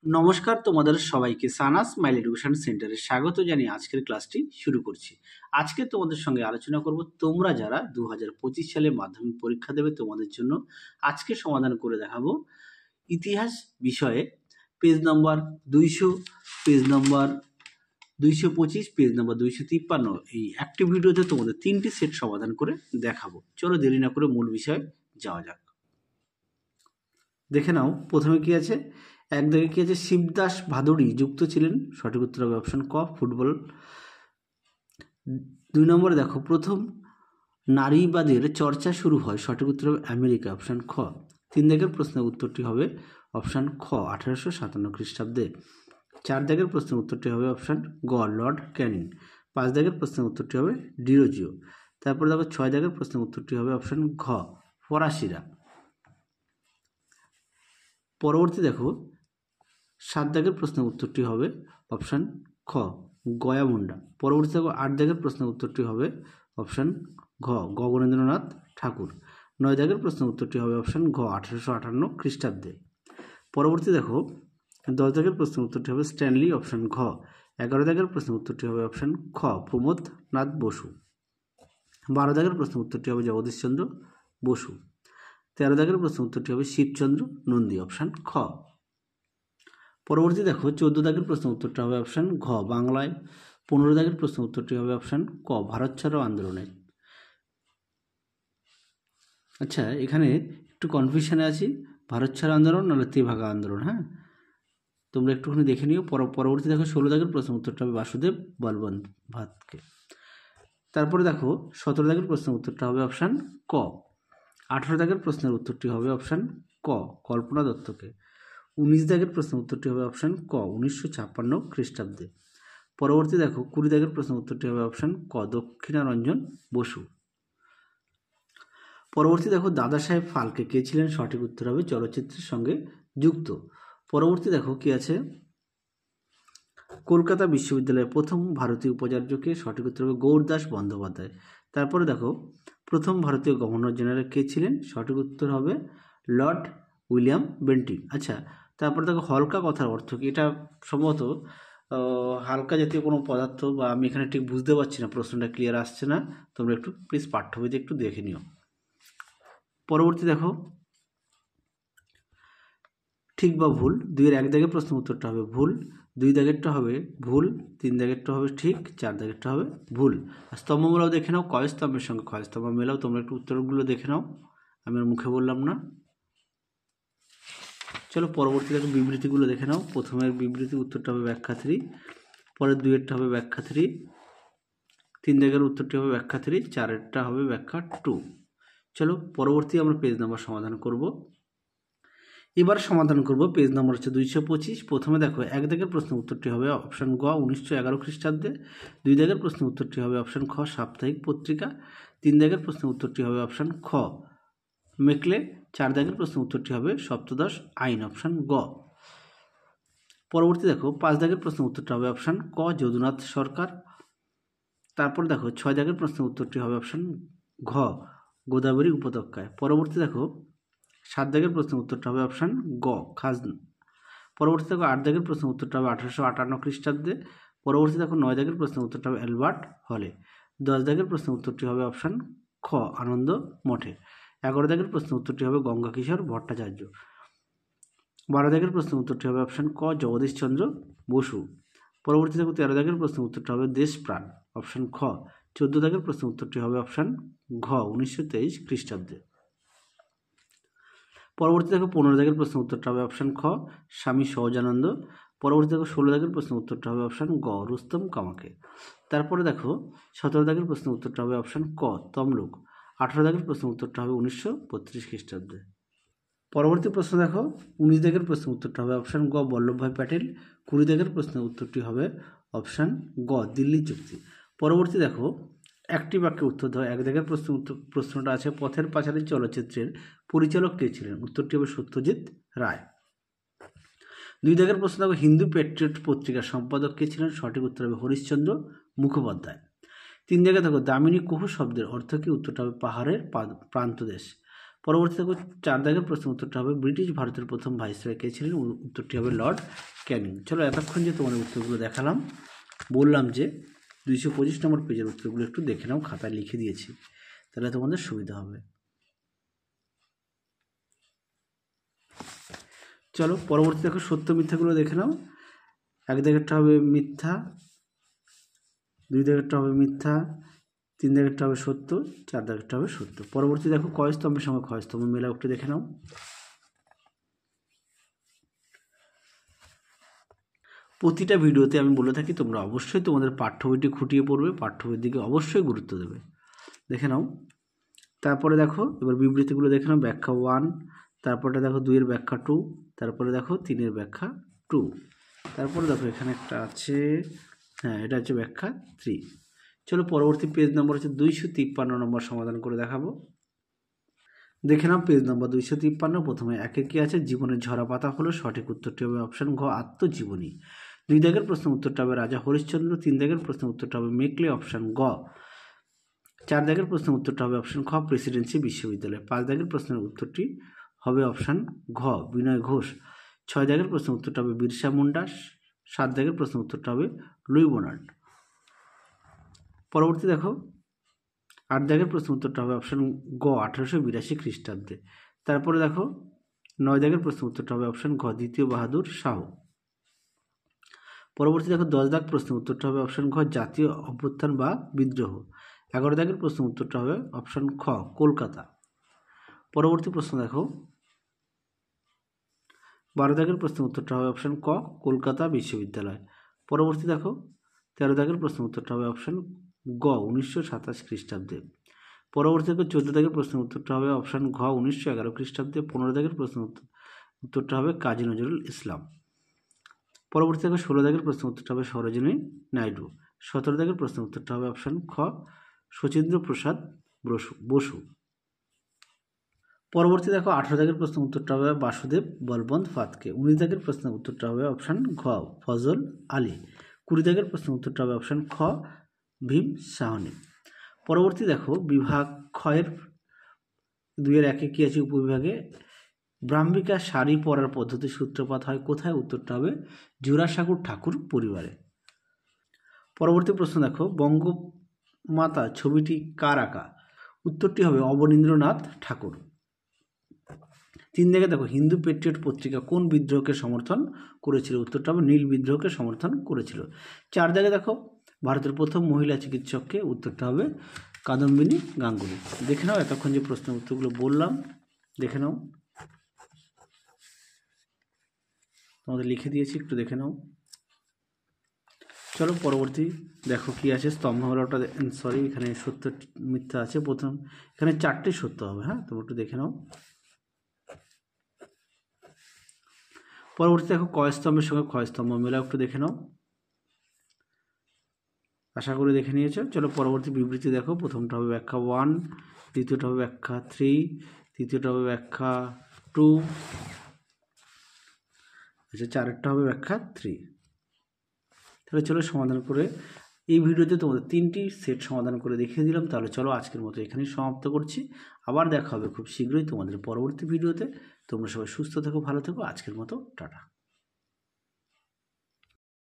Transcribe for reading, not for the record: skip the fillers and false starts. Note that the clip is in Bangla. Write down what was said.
নমস্কার, তোমাদের সবাইকে সানা স্মাইল এডুকেশন সেন্টারে স্বাগত জানিয়ে আজকের ক্লাসটি শুরু করছি। আজকে তোমাদের সঙ্গে আলোচনা করব তোমরা যারা 2025 সালে মাধ্যমিক পরীক্ষা দেবে তোমাদের জন্য আজকে সমাধান করে দেখাবো ইতিহাস বিষয়ে পেজ নম্বর 200, পেজ নম্বর 225, পেজ নম্বর 253 এই একটি ভিডিওতে তোমাদের 3টি সেট সমাধান করে দেখাবো। চলো দেরি না করে মূল বিষয়ে যাওয়া যাক। দেখে নাও প্রথমে কি আছে, এক দাগে কি আছে, শিবদাস ভাদুড়ি যুক্ত ছিলেন, সঠিক উত্তর হবে অপশন ক ফুটবল। 2 নম্বরে দেখো প্রথম নারীবাদের চর্চা শুরু হয়, সঠিক উত্তর হবে আমেরিকা, অপশন খ। 3 দাগের প্রশ্নের উত্তরটি হবে অপশন খ 1857 খ্রিস্টাব্দে। 4 দাগের প্রশ্নের উত্তরটি হবে অপশন গ লর্ড ক্যানিং। 5 দাগের প্রশ্নের উত্তরটি হবে ডিরোজিও। তারপর দেখো 6 দাগের প্রশ্নের উত্তরটি হবে অপশন ঘ ফরাসিরা। পরবর্তী দেখো 7 দাগের প্রশ্নের উত্তরটি হবে অপশান খ গয়ামুন্ডা। পরবর্তী দেখো 8 দাগের প্রশ্নের উত্তরটি হবে অপশান ঘ গগনেন্দ্রনাথ ঠাকুর। 9 দাগের প্রশ্নের উত্তরটি হবে অপশান ঘ 1858 খ্রিস্টাব্দে। পরবর্তী দেখো 10 দাগের প্রশ্নের উত্তরটি হবে স্ট্যানলি, অপশান ঘ। 11 দাগের প্রশ্নের উত্তরটি হবে অপশান খ প্রমোদনাথ বসু। 12 দাগের প্রশ্নের উত্তরটি হবে জগদীশচন্দ্র বসু। 13 দাগের প্রশ্নের উত্তরটি হবে শিবচন্দ্র নন্দী, অপশান খ। পরবর্তী দেখো 14 দাগের প্রশ্নের উত্তরটা হবে অপশান ঘ বাংলায়। 15 দাগের প্রশ্নের উত্তরটি হবে অপশান ক ভারত ছাড়ো আন্দোলনে। আচ্ছা, এখানে একটু কনফিউশনে আছি, ভারত ছাড়ো আন্দোলন নাহলে তেভাগা আন্দোলন। হ্যাঁ, তোমরা একটুখানি দেখে নিও। পরবর্তী দেখো 16 দাগের প্রশ্নের উত্তরটা হবে বাসুদেব বলবন্দ্যোপাধ্যায়কে। তারপরে দেখো 17 দাগের প্রশ্নের উত্তরটা হবে অপশান ক। 18 দাগের প্রশ্নের উত্তরটি হবে অপশান ক কল্পনা দত্তকে। 19 দাগের প্রশ্নের উত্তরটি হবে অপশান ক 1956 খ্রিস্টাব্দে। পরবর্তী দেখো 20 দাগের প্রশ্নের উত্তরটি হবে অপশান ক দক্ষিণারঞ্জন বসু। পরবর্তী দেখো দাদা সাহেব ফালকে কে ছিলেন, সঠিক উত্তর হবে চলচ্চিত্রের সঙ্গে যুক্ত। পরবর্তী দেখো কি আছে, কলকাতা বিশ্ববিদ্যালয়ের প্রথম ভারতীয় উপাচার্যকে, সঠিক উত্তর হবে গৌরদাস বন্দ্যোপাধ্যায়। তারপরে দেখো প্রথম ভারতীয় গভর্নর জেনারেল কে ছিলেন, সঠিক উত্তর হবে লর্ড উইলিয়াম বেন্টিং। আচ্ছা, তারপরে দেখো হলকা কথার অর্থ কি, এটা সম্ভবত হালকা জাতীয় কোনো পদার্থ, বা আমি এখানে ঠিক বুঝতে পারছি না, প্রশ্নটা ক্লিয়ার আসছে না, তোমরা একটু প্লিজ পাঠ্যবইতে একটু দেখে নিও। পরবর্তী দেখো ঠিক বা ভুল, 2-এর 1 দাগের প্রশ্ন উত্তরটা হবে ভুল, 2 দাগেরটা হবে ভুল, 3 দাগেরটা হবে ঠিক, 4 দাগেরটা হবে ভুল। আর স্তম্ভ মেলাও দেখে নাও, কয় স্তম্ভের সঙ্গে ক্ষয় স্তম্ভ মেলাও, তোমরা একটু উত্তরগুলো দেখে নাও, আমি আর মুখে বললাম না। চলো পরবর্তী দেখো বিবৃতিগুলো দেখে নাও। প্রথমের বিবৃতি উত্তরটা হবে ব্যাখ্যা 3, পরের 2-এরটা হবে ব্যাখ্যা 3, 3 দাগের উত্তরটি হবে ব্যাখ্যা 3, 4-এরটা হবে ব্যাখ্যা 2। চলো পরবর্তী আমরা পেজ নাম্বার সমাধান করব। এবার সমাধান করব পেজ নম্বর হচ্ছে 225। প্রথমে দেখো 1 দাগের প্রশ্ন উত্তরটি হবে অপশান গ 1911 খ্রিস্টাব্দে। 2 দাগের প্রশ্ন উত্তরটি হবে অপশান খ সাপ্তাহিক পত্রিকা। 3 দাগের প্রশ্ন উত্তরটি হবে অপশান খ মেকলে। 4 দাগের প্রশ্ন উত্তরটি হবে সপ্তদশ আইন, অপশান গ। পরবর্তী দেখো 5 দাগের প্রশ্ন উত্তরটা হবে অপশান ক যদুনাথ সরকার। তারপর দেখো 6 দাগের প্রশ্ন উত্তরটি হবে অপশান ঘ গোদাবরী উপত্যকায়। পরবর্তী দেখো 7 দাগের প্রশ্নের উত্তরটা হবে অপশান গ খাজনা। পরবর্তী দেখো 8 দাগের প্রশ্নের উত্তরটা হবে 1858 খ্রিস্টাব্দে। পরবর্তী দেখো 9 দাগের প্রশ্নের উত্তরটা হবে অ্যালবার্ট হলে। 10 দাগের প্রশ্নের উত্তরটি হবে অপশান খ আনন্দ মঠে। 11 দাগের প্রশ্নের উত্তরটি হবে গঙ্গা কিশোর ভট্টাচার্য। 12 দাগের প্রশ্নের উত্তরটি হবে অপশান ক জগদীশচন্দ্র বসু। পরবর্তী দেখো 13 দাগের প্রশ্নের উত্তরটা হবে দেশপ্রাণ, অপশান খ। 14 দাগের প্রশ্নের উত্তরটি হবে অপশান ঘ 1923 খ্রিস্টাব্দে। পরবর্তী দেখো 15 দাগের প্রশ্নের উত্তরটা হবে অপশান খ স্বামী সহজানন্দ। পরবর্তী দেখো 16 দাগের প্রশ্নের উত্তরটা হবে অপশান গ রুস্তম কামাকে। তারপরে দেখো 17 দাগের প্রশ্নের উত্তরটা হবে অপশান ক তমলুক। 18 দাগের প্রশ্নের উত্তরটা হবে 1932 খ্রিস্টাব্দে। পরবর্তী প্রশ্ন দেখো 19 দাগের প্রশ্নের উত্তরটা হবে অপশান গ বল্লভভাই প্যাটেল। 20 দাগের প্রশ্নের উত্তরটি হবে অপশান গ দিল্লি চুক্তি। পরবর্তী দেখো একটি বাক্যে উত্তর দাও। 1 দাগের প্রশ্নটা আছে পথের পাঁচালী চলচ্চিত্রের পরিচালক কে ছিলেন, উত্তরটি হবে সত্যজিৎ রায়। 2 দাগের প্রশ্ন দেখো হিন্দু প্যাট্রিয়ট পত্রিকার সম্পাদক কে ছিলেন, সঠিক উত্তর হবে হরিশ্চন্দ্র মুখোপাধ্যায়। 3 দাগে দেখো দামিনী কুহু শব্দের অর্থ কি, উত্তরটা হবে পাহাড়ের প্রান্তদেশ। পরবর্তী দেখো 4 দাগের প্রশ্ন উত্তরটা হবে ব্রিটিশ ভারতের প্রথম ভাইসরয় কে ছিলেন, উত্তরটি হবে লর্ড ক্যানিং। চলো এতক্ষণ যে তোমাদের উত্তরগুলো দেখালাম, বললাম যে 225 নম্বর পেজের উত্তরগুলো একটু দেখে নাও, খাতায় লিখে দিয়েছি, তাহলে তোমাদের সুবিধা হবে। চলো পরবর্তী দেখো সত্য মিথ্যাগুলো দেখে নাও। 1 দাগেরটা হবে মিথ্যা, 2 দাগেরটা হবে মিথ্যা, 3 দাগেরটা হবে সত্য, 4 দাগেরটা হবে সত্য। পরবর্তী দেখো কয় স্তম্ভের সঙ্গে ক্ষয় স্তম্ভ মেলা, একটু দেখে নাও। প্রতিটা ভিডিওতে আমি বলে থাকি তোমরা অবশ্যই তোমাদের পাঠ্য বইটি খুঁটিয়ে পড়বে, পাঠ্য বইয়ের দিকে অবশ্যই গুরুত্ব দেবে। দেখে নাও। তারপরে দেখো এবার বিবৃতিগুলো দেখে নাও। ব্যাখ্যা 1, তারপরে দেখো 2 এর ব্যাখ্যা 2, তারপরে দেখো 3 এর ব্যাখ্যা 2, তারপরে দেখো এখানে একটা আছে, হ্যাঁ এটা হচ্ছে ব্যাখ্যা 3। চলো পরবর্তী পেজ নম্বর হচ্ছে 253 নম্বর সমাধান করে দেখাবো। দেখে নাও পেজ নম্বর 253। প্রথমে একে কি আছে, জীবনের ঝরা পাতা হলো, সঠিক উত্তরটি হবে অপশন ঘ আত্মজীবনী। 2 দাগের প্রশ্ন উত্তরটা হবে রাজা হরিশ্চন্দ্র। 3 দাগের প্রশ্ন উত্তরটা হবে মেকলে, অপশন গ। 4 দাগের প্রশ্নের উত্তরটা হবে অপশন খ প্রেসিডেন্সি বিশ্ববিদ্যালয়। 5 দাগের প্রশ্নের উত্তরটি হবে অপশন ঘ বিনয় ঘোষ। 6 দাগের প্রশ্নের উত্তরটা হবে বিরসা মুন্ডা। 7 দাগের প্রশ্নের উত্তরটা হবে লুই বোনার্ড। পরবর্তী দেখো 8 দাগের প্রশ্নের উত্তরটা হবে অপশন গ 1882 খ্রিস্টাব্দে। তারপরে দেখো 9 দাগের প্রশ্নের উত্তরটা হবে অপশন ঘ দ্বিতীয় বাহাদুর শাহ। পরবর্তী দেখো 10 দাগ প্রশ্নের উত্তরটা হবে অপশন ঘ জাতীয় অভ্যুত্থান বা বিদ্রোহ। 11 দাগের প্রশ্নের উত্তরটা হবে অপশন খ কলকাতা। পরবর্তী প্রশ্ন দেখো 12 দাগের প্রশ্নের উত্তরটা হবে অপশন ক কলকাতা বিশ্ববিদ্যালয়। পরবর্তী দেখো 13 দাগের প্রশ্নের উত্তরটা হবে অপশন গ 1927 খ্রিস্টাব্দে। পরবর্তী দেখো 14 দাগের প্রশ্নের উত্তরটা হবে অপশন ঘ 1911 খ্রিস্টাব্দে। 15 দাগের প্রশ্নের উত্তরটা হবে কাজী নজরুল ইসলাম। পরবর্তী দেখো 16 দাগের প্রশ্নের উত্তরটা হবে সরোজিনী নাইডু। 17 দাগের প্রশ্নের উত্তরটা হবে অপশন খ শচীন্দ্র প্রসাদ বসু। পরবর্তী দেখো 18 দাগের প্রশ্নের উত্তরটা হবে বাসুদেব বলবন্ত ফাতকে। 19 দাগের প্রশ্নের উত্তরটা হবে অপশন ঘ ফজল আলী। 20 দাগের প্রশ্নের উত্তরটা হবে অপশন খ ভীম সাহনি। পরবর্তী দেখো বিভাগ ক্ষয়ের 2 এর 1 কি আছে, উপবিভাগে ব্রাহ্মিকা শাড়ি পরার পদ্ধতি সূত্রপাত হয় কোথায়, উত্তরটা হবে জোড়াসাঁকোর ঠাকুর পরিবারে। পরবর্তী প্রশ্ন দেখো বঙ্গমাতা ছবিটি কার আঁকা, উত্তরটি হবে অবনীন্দ্রনাথ ঠাকুর। 3 দাগে দেখো হিন্দু পেট্রিয়ট পত্রিকা কোন বিদ্রোহকে সমর্থন করেছিল, উত্তরটা হবে নীল বিদ্রোহকে সমর্থন করেছিল। 4 দাগে দেখো ভারতের প্রথম মহিলা চিকিৎসককে, উত্তরটা হবে কাদম্বিনী গাঙ্গুলি। দেখে নাও এতক্ষণ যে প্রশ্নের উত্তরগুলো বললাম, দেখে নাও, তোমাদের লিখে দিয়েছি, একটু দেখে নাও। চলো পরবর্তী দেখো কি আছে, স্তম্ভমালাটা সরি এখানে সত্য মিথ্যা আছে, প্রথম এখানে 4টি সত্য হবে, হ্যাঁ তোমরা একটু দেখে নাও। পরবর্তী দেখো কয় স্তম্ভের সঙ্গে ক্ষয় স্তম্ভ মেলা, একটু দেখে নাও, আশা করি দেখে নিয়েছো। চলো পরবর্তী বিবৃতি দেখো। প্রথমটা হবে ব্যাখ্যা 1, দ্বিতীয়টা হবে ব্যাখ্যা 3, তৃতীয়টা হবে ব্যাখ্যা 2, আচ্ছা 4টা হবে ব্যাখ্যা 3। তাহলে চলো সমাধান করে, এই ভিডিওতে তোমাদের 3টি সেট সমাধান করে দেখিয়ে দিলাম। তাহলে চলো আজকের মতো এখানেই সমাপ্ত করছি, আবার দেখা হবে খুব শীঘ্রই তোমাদের পরবর্তী ভিডিওতে। তোমরা সবাই সুস্থ থেকো, ভালো থেকো, আজকের মতো টাটা।